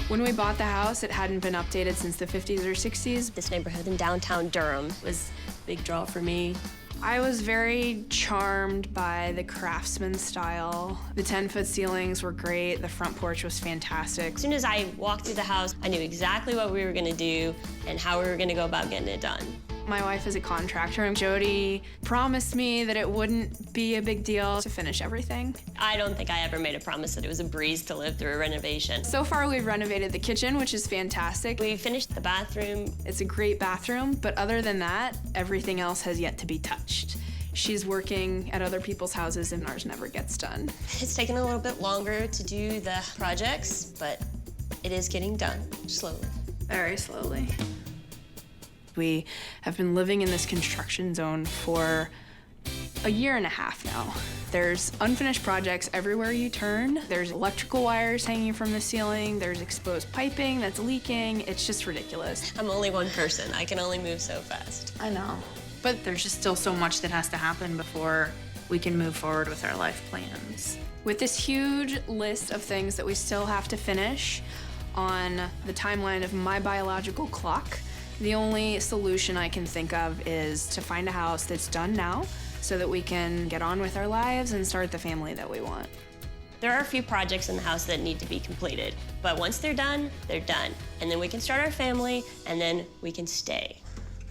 When we bought the house, it hadn't been updated since the 50s or 60s. This neighborhood in downtown Durham was a big draw for me. I was very charmed by the craftsman style. The 10-foot ceilings were great. The front porch was fantastic. As soon as I walked through the house, I knew exactly what we were gonna do and how we were gonna go about getting it done. My wife is a contractor, and Jody promised me that it wouldn't be a big deal to finish everything. I don't think I ever made a promise that it was a breeze to live through a renovation. So far, we've renovated the kitchen, which is fantastic. We finished the bathroom. It's a great bathroom, but other than that, everything else has yet to be touched. She's working at other people's houses, and ours never gets done. It's taken a little bit longer to do the projects, but it is getting done, slowly. Very slowly. We have been living in this construction zone for a year and a half now. There's unfinished projects everywhere you turn. There's electrical wires hanging from the ceiling. There's exposed piping that's leaking. It's just ridiculous. I'm only one person. I can only move so fast. I know. But there's just still so much that has to happen before we can move forward with our life plans. With this huge list of things that we still have to finish on the timeline of my biological clock, the only solution I can think of is to find a house that's done now so that we can get on with our lives and start the family that we want. There are a few projects in the house that need to be completed, but once they're done, they're done. And then we can start our family, and then we can stay.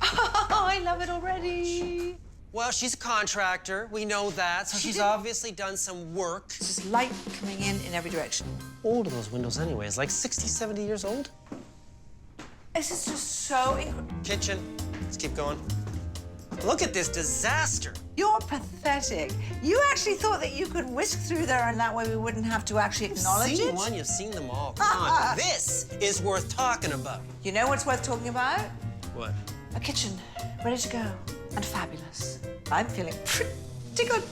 Oh, I love it already. Well, she's a contractor. We know that, so she's obviously done some work. There's light coming in every direction. How old are those windows anyways? Like 60, 70 years old? This is just so Kitchen. Let's keep going. Look at this disaster. You're pathetic. You actually thought that you could whisk through there and that way we wouldn't have to actually acknowledge You've seen it? one, you've seen them all. Come on. This is worth talking about. You know what's worth talking about? What? A kitchen, ready to go, and fabulous. I'm feeling pretty good.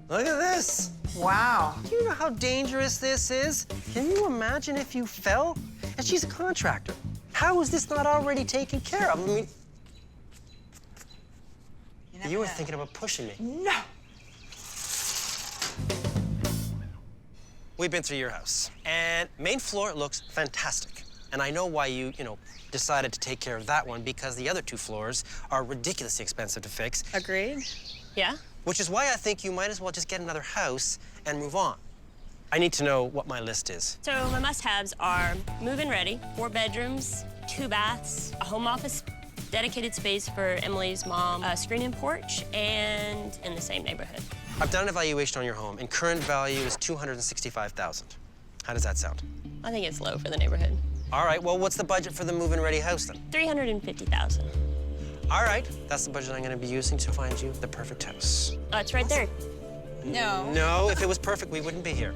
Look at this. Wow. Do you know how dangerous this is? Can you imagine if you fell? And she's a contractor. How is this not already taken care of? I mean, you were thinking about pushing me. No. We've been through your house, and main floor looks fantastic. And I know why you decided to take care of that one, because the other two floors are ridiculously expensive to fix. Agreed. Yeah? Which is why I think you might as well just get another house and move on. I need to know what my list is. So my must-haves are move-in ready, 4 bedrooms, 2 baths, a home office, dedicated space for Emilee's mom, a screen-in porch, and in the same neighborhood. I've done an evaluation on your home, and current value is $265,000. How does that sound? I think it's low for the neighborhood. All right, well, what's the budget for the move-in ready house then? $350,000. All right, that's the budget I'm gonna be using to find you the perfect house. Oh, it's right there. No. No, if it was perfect, we wouldn't be here.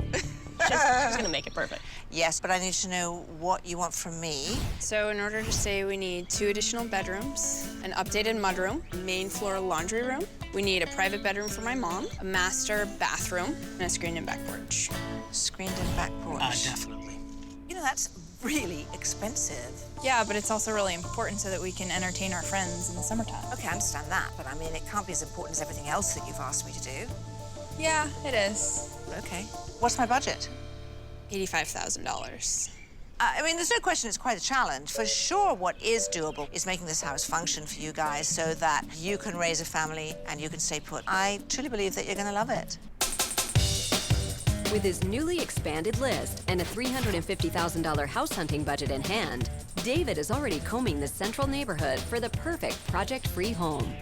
She's gonna make it perfect. Yes, but I need to know what you want from me. So in order to stay, we need 2 additional bedrooms, an updated mudroom, main floor laundry room. We need a private bedroom for my mom, a master bathroom, and a screened-in back porch. Screened-in back porch. Definitely. You know, that's really expensive. Yeah, but it's also really important so that we can entertain our friends in the summertime. Okay, I understand that, but I mean, it can't be as important as everything else that you've asked me to do. Yeah, it is. Okay. What's my budget? $85,000. I mean, there's no question it's quite a challenge. For sure, what is doable is making this house function for you guys so that you can raise a family and you can stay put. I truly believe that you're going to love it. With his newly expanded list and a $350,000 house hunting budget in hand, David is already combing the central neighborhood for the perfect project-free home.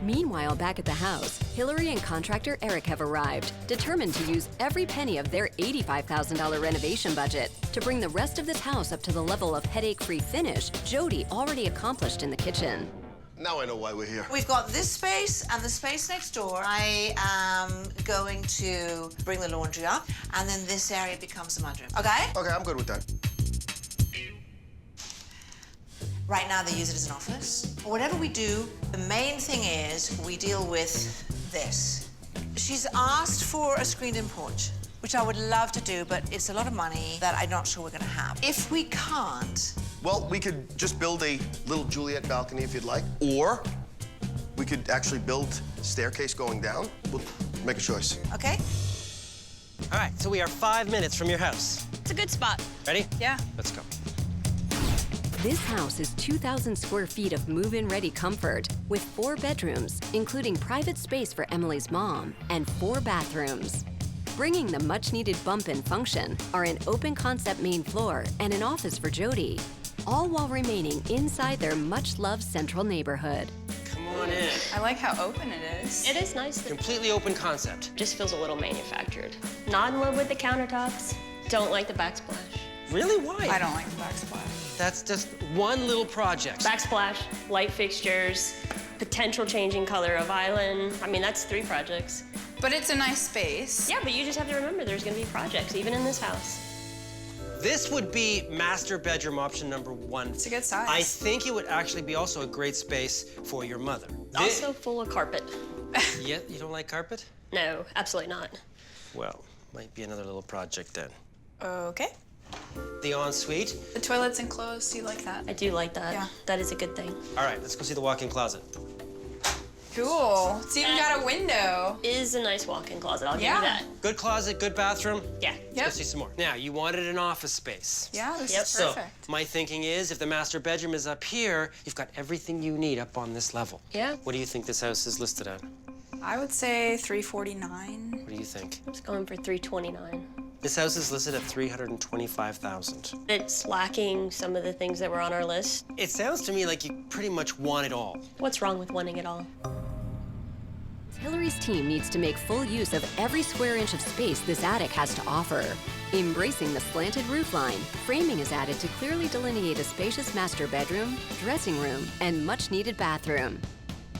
Meanwhile, back at the house, Hilary and contractor Eric have arrived, determined to use every penny of their $85,000 renovation budget to bring the rest of this house up to the level of headache-free finish Jody already accomplished in the kitchen. Now I know why we're here. We've got this space and the space next door. I am going to bring the laundry up, and then this area becomes the mudroom. Okay? Okay, I'm good with that. Right now, they use it as an office. Whatever we do, the main thing is we deal with this. She's asked for a screened-in porch, which I would love to do, but it's a lot of money that I'm not sure we're gonna have. If we can't... Well, we could just build a little Juliet balcony if you'd like, or we could actually build a staircase going down. We'll make a choice. Okay? All right, so we are 5 minutes from your house. It's a good spot. Ready? Yeah. Let's go. This house is 2,000 square feet of move-in ready comfort with 4 bedrooms, including private space for Emilee's mom, and 4 bathrooms. Bringing the much-needed bump in function are an open concept main floor and an office for Jody, all while remaining inside their much-loved central neighborhood. Come on in. I like how open it is. It is nice. Completely open concept. Just feels a little manufactured. Not in love with the countertops. Don't like the backsplash. Really? Why? I don't like the backsplash. That's just one little project. Backsplash, light fixtures, potential changing color of island. I mean, that's 3 projects. But it's a nice space. Yeah, but you just have to remember there's gonna be projects, even in this house. This would be master bedroom option number 1. It's a good size. I think it would actually be also a great space for your mother. Also full of carpet. Yeah, you don't like carpet? No, absolutely not. Well, might be another little project then. Okay. The ensuite. The toilet's enclosed. You like that? I do like that. Yeah. That is a good thing. All right, let's go see the walk-in closet. Cool. It's even got a window. Is a nice walk-in closet, I'll give Yeah. you that. Good closet, good bathroom. Yeah. Let's Yep. go see some more. Now, you wanted an office space. Yeah, this Yep. is So, perfect. my thinking is, if the master bedroom is up here, you've got everything you need up on this level. Yeah. What do you think this house is listed at? I would say 349. What do you think? It's going for 329. This house is listed at $325,000. It's lacking some of the things that were on our list. It sounds to me like you pretty much want it all. What's wrong with wanting it all? Hilary's team needs to make full use of every square inch of space this attic has to offer. Embracing the slanted roofline, framing is added to clearly delineate a spacious master bedroom, dressing room, and much-needed bathroom.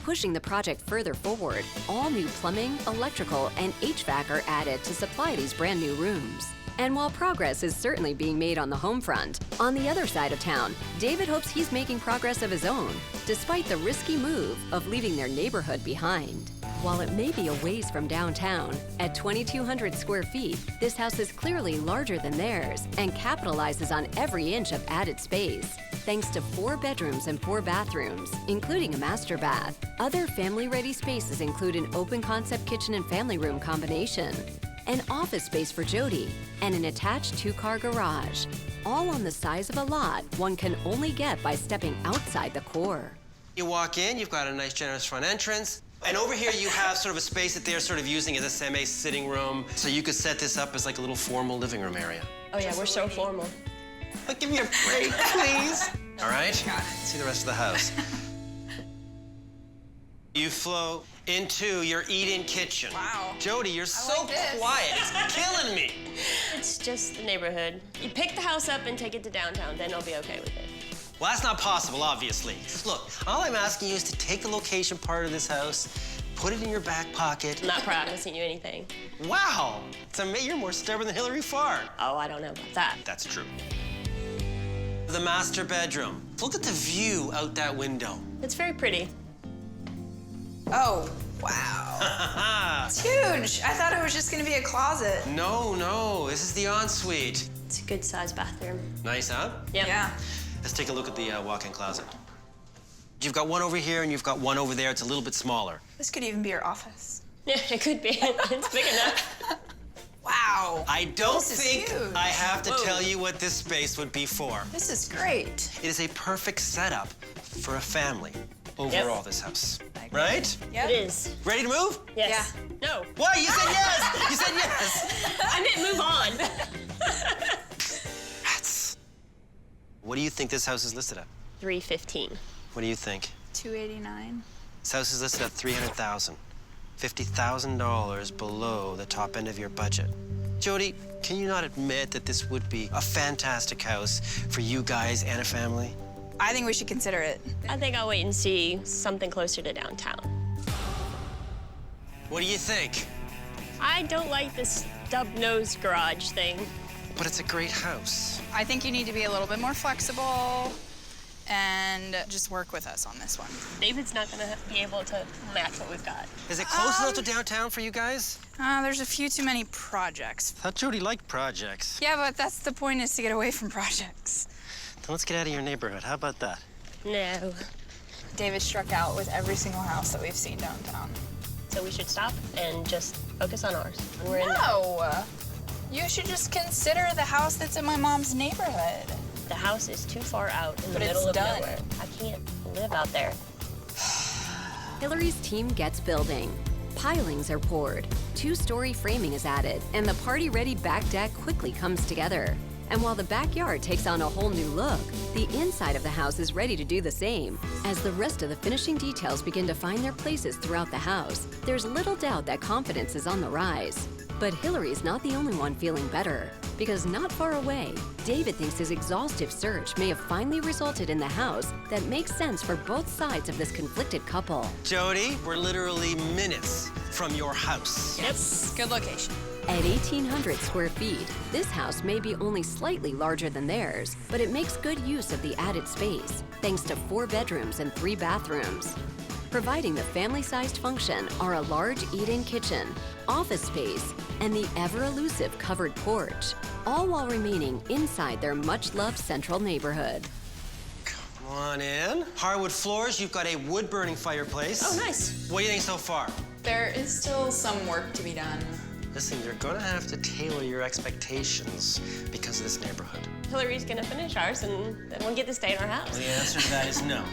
Pushing the project further forward, all new plumbing, electrical, and HVAC are added to supply these brand new rooms. And while progress is certainly being made on the home front, on the other side of town, David hopes he's making progress of his own, despite the risky move of leaving their neighborhood behind. While it may be a ways from downtown, at 2,200 square feet, this house is clearly larger than theirs and capitalizes on every inch of added space. Thanks to 4 bedrooms and 4 bathrooms, including a master bath. Other family-ready spaces include an open concept kitchen and family room combination, an office space for Jody, and an attached 2-car garage. All on the size of a lot one can only get by stepping outside the core. You walk in, you've got a nice, generous front entrance. And over here, you have sort of a space that they're sort of using as a semi-sitting room. So you could set this up as like a little formal living room area. Oh yeah, we're so formal. But give me a break, please. All right? See the rest of the house. You flow into your eat-in kitchen. Wow. Jody, you're so like this. quiet. It's killing me. It's just the neighborhood. You pick the house up and take it to downtown, then I'll be okay with it. Well, that's not possible, obviously. Look, all I'm asking you is to take the location part of this house, put it in your back pocket. I'm not promising you anything. Wow! You're more stubborn than Hilary Farr. Oh, I don't know about that. That's true. The master bedroom. Look at the view out that window. It's very pretty. Oh, wow. It's huge. I thought it was just gonna be a closet. No, this is the ensuite. It's a good sized bathroom. Nice, huh? Yep. Yeah. Let's take a look at the walk-in closet. You've got one over here and you've got one over there. It's a little bit smaller. This could even be your office. Yeah, it could be. It's big enough. Wow. I don't This is think huge. I have to tell you what this space would be for. This is great. It is a perfect setup for a family overall, this house. Right? Yep. It is. Ready to move? Yes. Yeah. No. What? You said yes! You said yes! I meant move on. Rats. What do you think this house is listed at? 315. What do you think? 289. This house is listed at $300,000. $50,000 below the top end of your budget. Jody, can you not admit that this would be a fantastic house for you guys and a family? I think we should consider it. I think I'll wait and see something closer to downtown. What do you think? I don't like this stub-nosed garage thing. But it's a great house. I think you need to be a little bit more flexible and just work with us on this one. David's not gonna be able to match what we've got. Is it close enough to downtown for you guys? There's a few too many projects. I thought Jody liked projects. Yeah, but that's the point, is to get away from projects. Then let's get out of your neighborhood. How about that? No. David struck out with every single house that we've seen downtown. So we should stop and just focus on ours. We're in No! You should just consider the house that's in my mom's neighborhood. The house is too far out in the But it's middle of done. nowhere. I can't live out there. Hilary's team gets building. Pilings are poured, 2-story framing is added, and the party-ready back deck quickly comes together. And while the backyard takes on a whole new look, the inside of the house is ready to do the same. As the rest of the finishing details begin to find their places throughout the house, there's little doubt that confidence is on the rise. But Hilary's not the only one feeling better, because not far away, David thinks his exhaustive search may have finally resulted in the house that makes sense for both sides of this conflicted couple. Jody, we're literally minutes from your house. Yes. Good location. At 1,800 square feet, this house may be only slightly larger than theirs, but it makes good use of the added space, thanks to 4 bedrooms and 3 bathrooms. Providing the family-sized function are a large eat-in kitchen, office space, and the ever-elusive covered porch, all while remaining inside their much-loved central neighborhood. Come on in. Hardwood floors, you've got a wood-burning fireplace. Oh, nice. What do you think so far? There is still some work to be done. Listen, you're gonna have to tailor your expectations because of this neighborhood. Hilary's gonna finish ours, and then we'll get to stay in our house. Well, the answer to that is no.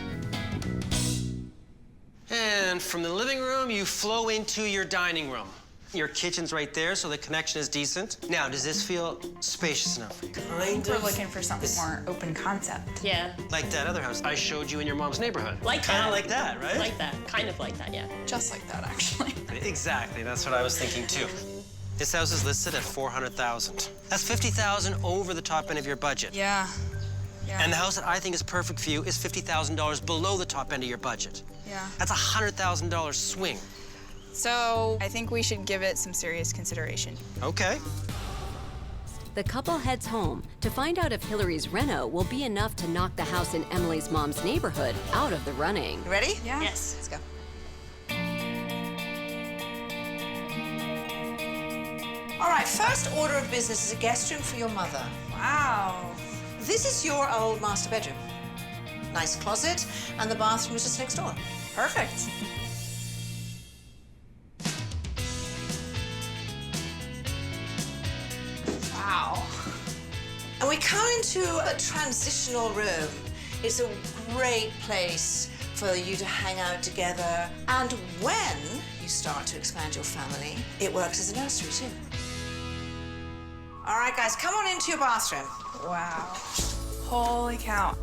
And from the living room, you flow into your dining room. Your kitchen's right there, so the connection is decent. Now, does this feel spacious enough for you? Kind We're of. looking for something more open concept. Yeah, Like that other house I showed you in your mom's neighborhood. like Kind that. of like that, right? Like that. Kind of like that, yeah. Just like that, actually. Exactly, that's what I was thinking too. This house is listed at $400,000. That's $50,000 over the top end of your budget. Yeah. And the house that I think is perfect for you is $50,000 below the top end of your budget. Yeah. That's a $100,000 swing. So I think we should give it some serious consideration. Okay. The couple heads home to find out if Hilary's reno will be enough to knock the house in Emilee's mom's neighborhood out of the running. You ready? Yeah. Yes. Let's go. All right, first order of business is a guest room for your mother. Wow. This is your old master bedroom. Nice closet, and the bathroom is just next door. Perfect. Wow. And we come into a transitional room. It's a great place for you to hang out together. And when you start to expand your family, it works as a nursery too. All right, guys, come on into your bathroom. Wow. Holy cow.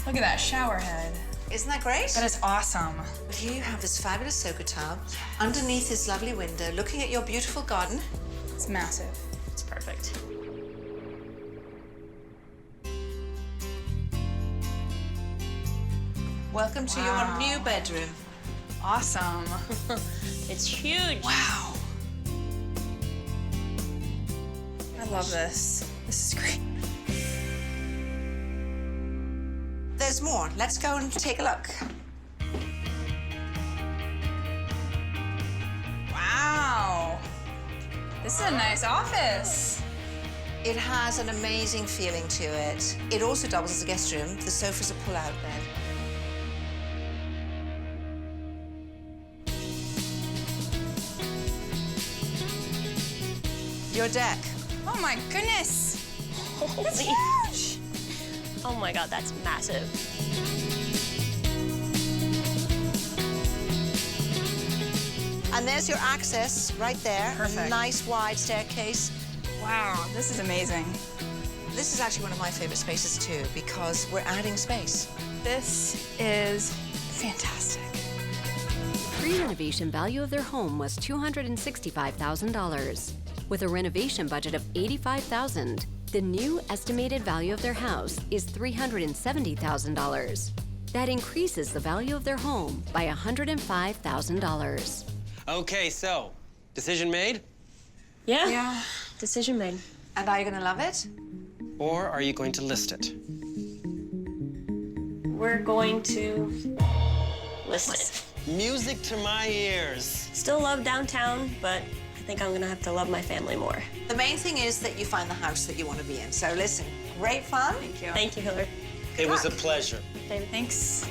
Look at that shower head. Isn't that great? That is awesome. Here you have this fabulous soaker tub underneath this lovely window, looking at your beautiful garden. It's massive. It's perfect. Welcome to your new bedroom. Awesome. It's huge. Wow. I love this. This is great. There's more. Let's go and take a look. Wow. This is a nice office. It has an amazing feeling to it. It also doubles as a guest room. The sofa's a pull-out bed. Your deck. Oh my goodness. It's Holy. huge. Oh my God, that's massive. And there's your access right there. Perfect. A nice wide staircase. Wow, this is amazing. This is actually one of my favorite spaces too, because we're adding space. This is fantastic. Pre-renovation value of their home was $265,000. With a renovation budget of $85,000, the new estimated value of their house is $370,000. That increases the value of their home by $105,000. Okay, so, decision made? Yeah. Yeah. Decision made. And are you gonna love it? Or are you going to list it? We're going to list it. Music to my ears. Still love downtown, but I think I'm gonna have to love my family more. The main thing is that you find the house that you want to be in. So listen, great fun. Thank you. Thank you, Hilary. It was a pleasure. David. Thanks.